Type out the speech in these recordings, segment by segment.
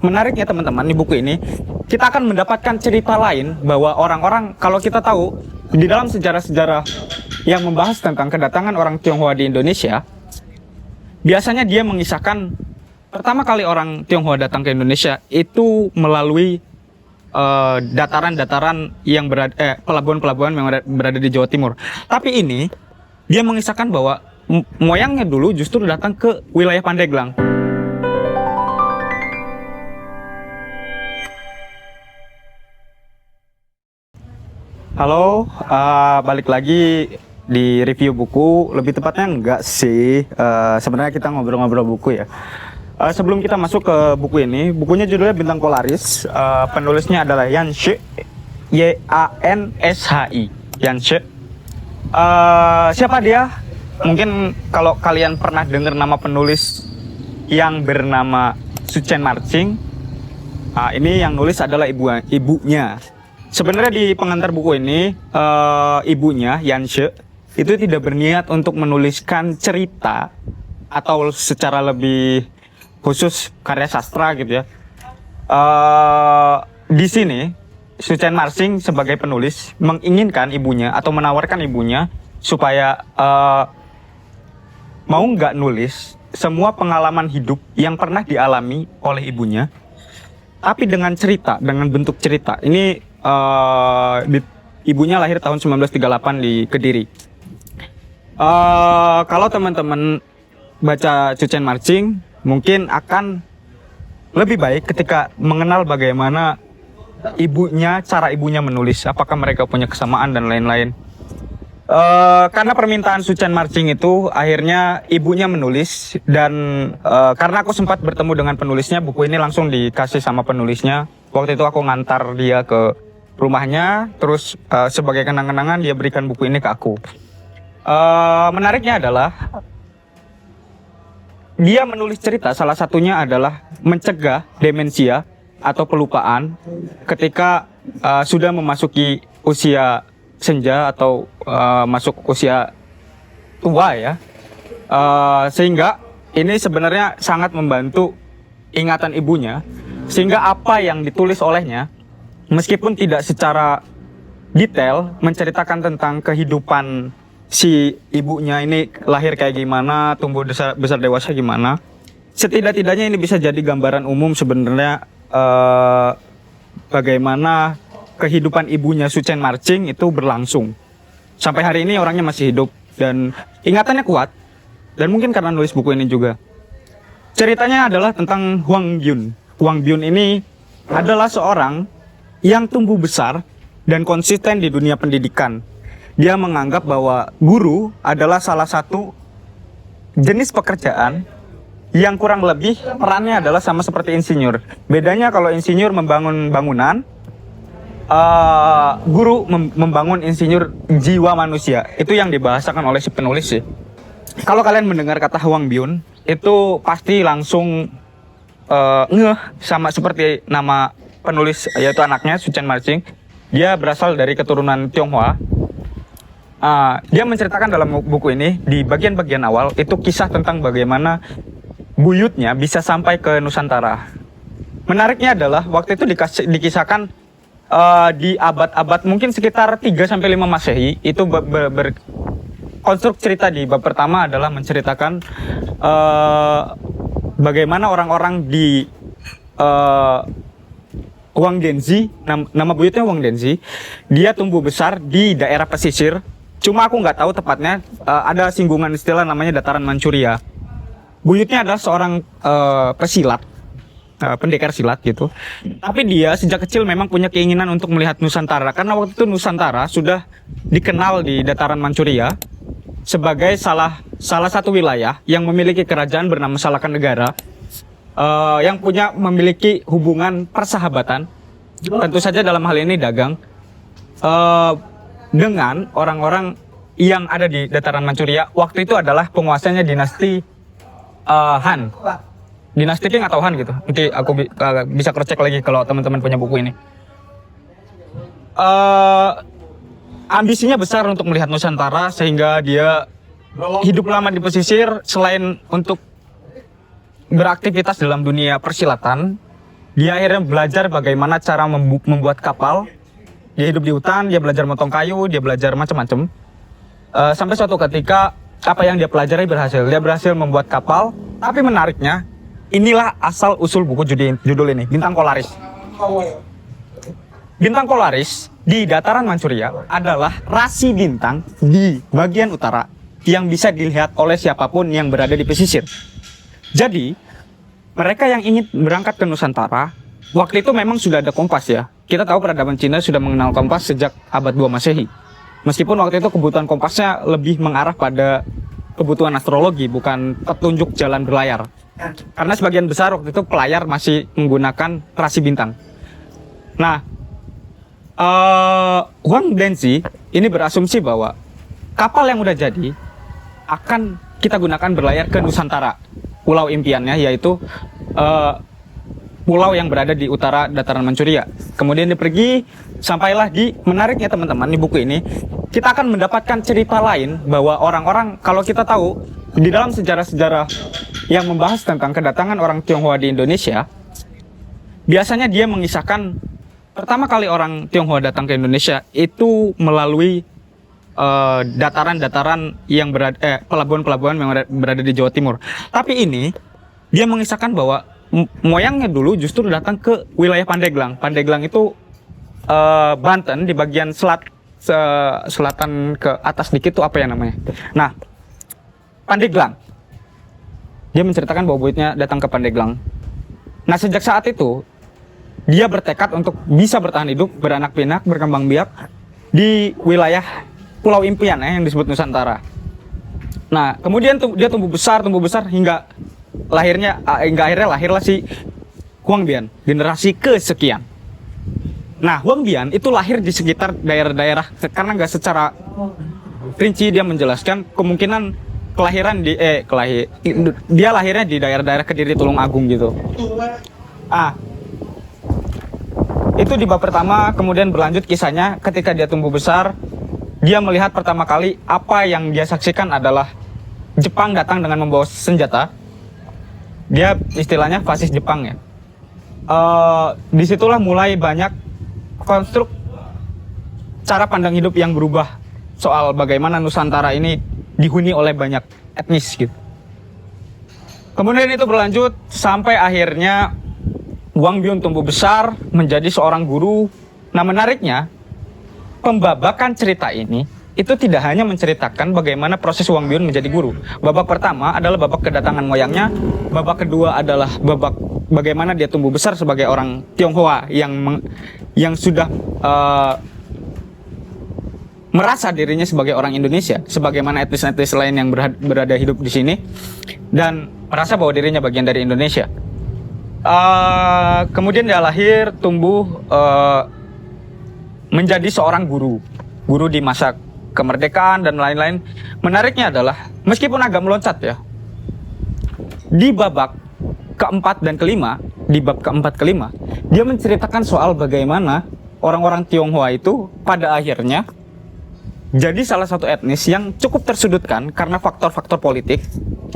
menariknya teman-teman di buku ini kita akan mendapatkan cerita lain bahwa orang-orang, kalau kita tahu di dalam sejarah-sejarah yang membahas tentang kedatangan orang Tionghoa di Indonesia, biasanya dia mengisahkan pertama kali orang Tionghoa datang ke Indonesia itu melalui dataran-dataran yang berada, pelabuhan-pelabuhan yang berada di Jawa Timur. Tapi ini dia mengisahkan bahwa moyangnya dulu justru datang ke wilayah Pandeglang. Halo, balik lagi di review buku. Lebih tepatnya enggak sih, sebenarnya kita ngobrol-ngobrol buku ya. Sebelum kita masuk ke buku ini, bukunya judulnya Bintang Polaris. Penulisnya adalah Yanshi, Y-A-N-S-H-I, Yanshi. Siapa dia? Mungkin kalau kalian pernah dengar nama penulis yang bernama Su Chen Marching, ini yang nulis adalah ibunya. Sebenarnya di pengantar buku ini, ibunya Yanshi itu tidak berniat untuk menuliskan cerita atau secara lebih khusus karya sastra gitu ya. Di sini Su Chen Marching sebagai penulis menginginkan ibunya atau menawarkan ibunya supaya mau nggak nulis semua pengalaman hidup yang pernah dialami oleh ibunya, tapi dengan cerita, dengan bentuk cerita. Ini ibunya lahir tahun 1938 di Kediri. Kalau teman-teman baca Su Chen Marching, mungkin akan lebih baik ketika mengenal bagaimana ibunya, cara ibunya menulis, apakah mereka punya kesamaan dan lain-lain. Karena permintaan Su Chen Marching itu, akhirnya ibunya menulis, dan karena aku sempat bertemu dengan penulisnya, buku ini langsung dikasih sama penulisnya. Waktu itu aku ngantar dia ke rumahnya, terus sebagai kenang-kenangan dia berikan buku ini ke aku. Menariknya adalah dia menulis cerita, salah satunya adalah mencegah demensia atau kelupaan ketika sudah memasuki usia senja atau masuk usia tua ya. Sehingga ini sebenarnya sangat membantu ingatan ibunya, sehingga apa yang ditulis olehnya meskipun tidak secara detail menceritakan tentang kehidupan si ibunya ini, lahir kayak gimana, tumbuh besar dewasa gimana, setidak-tidaknya ini bisa jadi gambaran umum sebenarnya bagaimana kehidupan ibunya Su Chen Marching itu berlangsung. Sampai hari ini orangnya masih hidup dan ingatannya kuat, dan mungkin karena nulis buku ini juga. Ceritanya adalah tentang Huang Biun. Huang Biun ini adalah seorang yang tumbuh besar dan konsisten di dunia pendidikan. Dia menganggap bahwa guru adalah salah satu jenis pekerjaan yang kurang lebih perannya adalah sama seperti insinyur. Bedanya kalau insinyur membangun bangunan, guru membangun insinyur jiwa manusia. Itu yang dibahasakan oleh si penulis sih. Kalau kalian mendengar kata Huang Biun, itu pasti langsung ngeh sama seperti nama penulis, yaitu anaknya Su Chen Marching. Dia berasal dari keturunan Tionghoa. Dia menceritakan dalam buku ini, di bagian-bagian awal, itu kisah tentang bagaimana buyutnya bisa sampai ke Nusantara. Menariknya adalah, waktu itu dikisahkan di abad-abad mungkin sekitar 3-5 Masehi, itu konstruk cerita di bab pertama adalah menceritakan bagaimana orang-orang di Wang Denzi, nama buyutnya Wang Denzi, dia tumbuh besar di daerah pesisir. Cuma aku nggak tahu tepatnya, ada singgungan istilah namanya dataran Manchuria. Buyutnya adalah seorang pesilat, pendekar silat gitu. Tapi dia sejak kecil memang punya keinginan untuk melihat Nusantara, karena waktu itu Nusantara sudah dikenal di dataran Manchuria sebagai salah satu wilayah yang memiliki kerajaan bernama Salakan Negara, yang memiliki hubungan persahabatan, tentu saja dalam hal ini dagang, dengan orang-orang yang ada di dataran Manchuria. Waktu itu adalah penguasanya dinasti Han, dinasti Qing atau Han gitu. Nanti aku bisa cross check lagi kalau teman-teman punya buku ini. Ambisinya besar untuk melihat Nusantara, sehingga dia hidup lama di pesisir. Selain untuk beraktivitas dalam dunia persilatan, Dia akhirnya belajar bagaimana cara membuat kapal. Dia hidup di hutan, dia belajar motong kayu, dia belajar macam-macam. Sampai suatu ketika apa yang dia pelajari berhasil. Dia berhasil membuat kapal. Tapi menariknya, inilah asal usul buku judul ini, Bintang Polaris. Bintang Polaris di dataran Manchuria adalah rasi bintang di bagian utara yang bisa dilihat oleh siapapun yang berada di pesisir. Jadi, mereka yang ingin berangkat ke Nusantara, waktu itu memang sudah ada kompas ya. Kita tahu peradaban Cina sudah mengenal kompas sejak abad 2 Masehi. Meskipun waktu itu kebutuhan kompasnya lebih mengarah pada kebutuhan astrologi, bukan petunjuk jalan berlayar. Karena sebagian besar waktu itu pelayar masih menggunakan rasi bintang. Nah, Huang Denzi ini berasumsi bahwa kapal yang udah jadi akan kita gunakan berlayar ke Nusantara, pulau impiannya yaitu pulau yang berada di utara dataran Manchuria. Kemudian dia pergi, sampailah di, menariknya teman-teman, di buku ini kita akan mendapatkan cerita lain bahwa orang-orang, kalau kita tahu di dalam sejarah-sejarah yang membahas tentang kedatangan orang Tionghoa di Indonesia, biasanya dia mengisahkan pertama kali orang Tionghoa datang ke Indonesia itu melalui dataran-dataran yang berada, pelabuhan-pelabuhan yang berada di Jawa Timur. Tapi ini dia mengisahkan bahwa moyangnya dulu justru datang ke wilayah Pandeglang. Pandeglang itu Banten di bagian selatan ke atas dikit tuh apa ya namanya? Nah, Pandeglang. Dia menceritakan bahwa buyutnya datang ke Pandeglang. Nah, sejak saat itu dia bertekad untuk bisa bertahan hidup, beranak pinak, berkembang biak di wilayah pulau impian yang disebut Nusantara. Nah, kemudian dia tumbuh besar hingga akhirnya lahirlah si Huang Bian, generasi kesekian. Nah, Huang Bian itu lahir di sekitar daerah-daerah, karena nggak secara rinci dia menjelaskan kemungkinan dia lahirnya di daerah-daerah Kediri, Tulungagung gitu. Itu di bab pertama. Kemudian berlanjut kisahnya ketika dia tumbuh besar, dia melihat pertama kali apa yang dia saksikan adalah Jepang datang dengan membawa senjata. Dia istilahnya fasis Jepang ya. Disitulah mulai banyak konstruk cara pandang hidup yang berubah soal bagaimana Nusantara ini dihuni oleh banyak etnis gitu. Kemudian itu berlanjut sampai akhirnya Huang Bian tumbuh besar menjadi seorang guru. Nah, menariknya pembabakan cerita ini itu tidak hanya menceritakan bagaimana proses Huang Bian menjadi guru. Babak pertama adalah babak kedatangan moyangnya. Babak kedua adalah babak bagaimana dia tumbuh besar sebagai orang Tionghoa yang sudah merasa dirinya sebagai orang Indonesia, sebagaimana etnis-etnis lain yang berada hidup di sini, dan merasa bahwa dirinya bagian dari Indonesia. Kemudian dia lahir, tumbuh, menjadi seorang guru di masa kemerdekaan dan lain-lain. Menariknya adalah, meskipun agak meloncat ya, di babak keempat dan kelima, di bab keempat kelima, dia menceritakan soal bagaimana orang-orang Tionghoa itu pada akhirnya jadi salah satu etnis yang cukup tersudutkan karena faktor-faktor politik.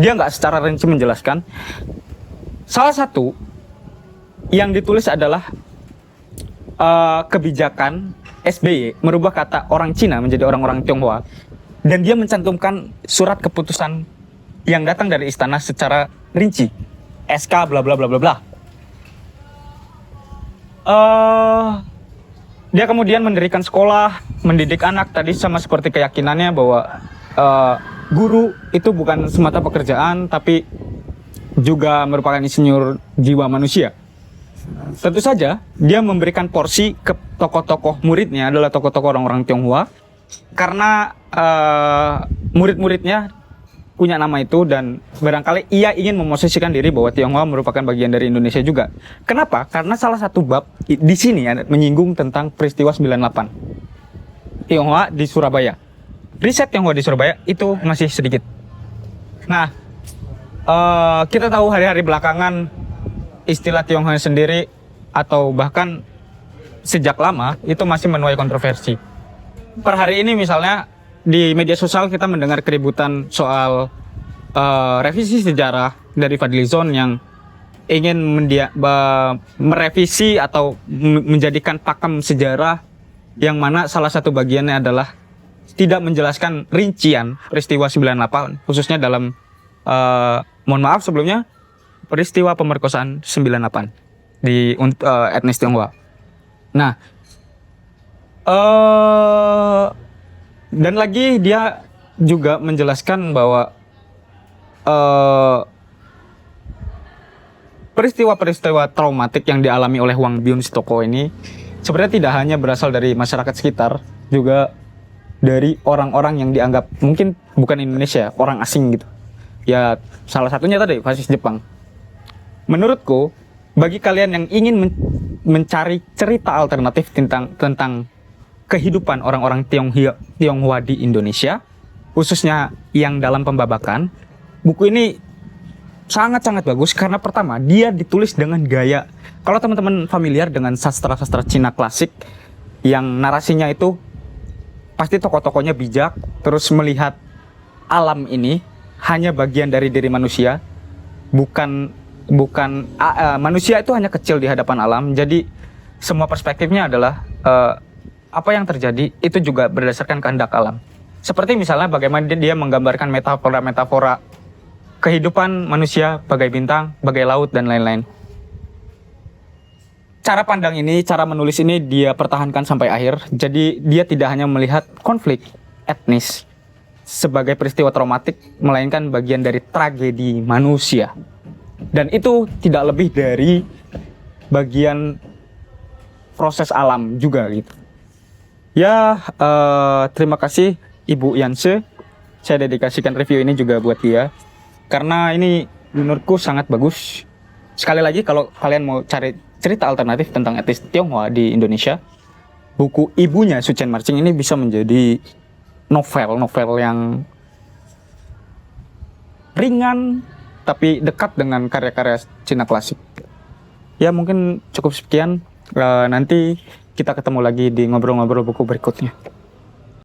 Dia nggak secara rinci menjelaskan. Salah satu yang ditulis adalah kebijakan SBY merubah kata orang Cina menjadi orang-orang Tionghoa, dan dia mencantumkan surat keputusan yang datang dari istana secara rinci, SK bla bla bla bla bla. Dia kemudian mendirikan sekolah, mendidik anak, tadi sama seperti keyakinannya bahwa guru itu bukan semata pekerjaan, tapi juga merupakan insinyur jiwa manusia. Tentu saja dia memberikan porsi ke tokoh-tokoh muridnya adalah tokoh-tokoh orang-orang Tionghoa, karena murid-muridnya punya nama itu, dan barangkali ia ingin memosisikan diri bahwa Tionghoa merupakan bagian dari Indonesia juga. Kenapa? Karena salah satu bab di sini menyinggung tentang peristiwa 98 Tionghoa di Surabaya. Riset Tionghoa di Surabaya itu masih sedikit. Nah, kita tahu hari-hari belakangan istilah Tionghoa sendiri atau bahkan sejak lama itu masih menuai kontroversi. Per hari ini misalnya di media sosial kita mendengar keributan soal revisi sejarah dari Fadlizon yang ingin merevisi atau menjadikan pakem sejarah yang mana salah satu bagiannya adalah tidak menjelaskan rincian peristiwa 98, khususnya dalam mohon maaf sebelumnya, peristiwa pemerkosaan 98 di etnis Tionghoa. Nah, dan lagi dia juga menjelaskan bahwa peristiwa-peristiwa traumatik yang dialami oleh Hwang Byun Sitoko ini sebenarnya tidak hanya berasal dari masyarakat sekitar, juga dari orang-orang yang dianggap mungkin bukan Indonesia, orang asing gitu. Ya, salah satunya tadi fasis Jepang. Menurutku, bagi kalian yang ingin mencari cerita alternatif tentang kehidupan orang-orang Tionghoa di Indonesia, khususnya yang dalam pembabakan, buku ini sangat-sangat bagus karena pertama, dia ditulis dengan gaya. Kalau teman-teman familiar dengan sastra-sastra Cina klasik yang narasinya itu pasti tokoh-tokohnya bijak, terus melihat alam ini hanya bagian dari diri manusia, bukan manusia itu hanya kecil di hadapan alam. Jadi semua perspektifnya adalah apa yang terjadi itu juga berdasarkan kehendak alam. Seperti misalnya bagaimana dia menggambarkan metafora-metafora kehidupan manusia bagai bintang, bagai laut dan lain-lain. Cara pandang ini, cara menulis ini dia pertahankan sampai akhir. Jadi dia tidak hanya melihat konflik etnis sebagai peristiwa traumatik, melainkan bagian dari tragedi manusia. Dan itu tidak lebih dari bagian proses alam juga gitu. Ya, terima kasih Ibu Yanse. Saya dedikasikan review ini juga buat dia. Karena ini menurutku sangat bagus. Sekali lagi kalau kalian mau cari cerita alternatif tentang etnis Tionghoa di Indonesia, buku Ibunya Su Chen Marching ini bisa menjadi novel yang ringan tapi dekat dengan karya-karya Cina klasik. Ya mungkin cukup sekian. Nanti kita ketemu lagi di ngobrol-ngobrol buku berikutnya.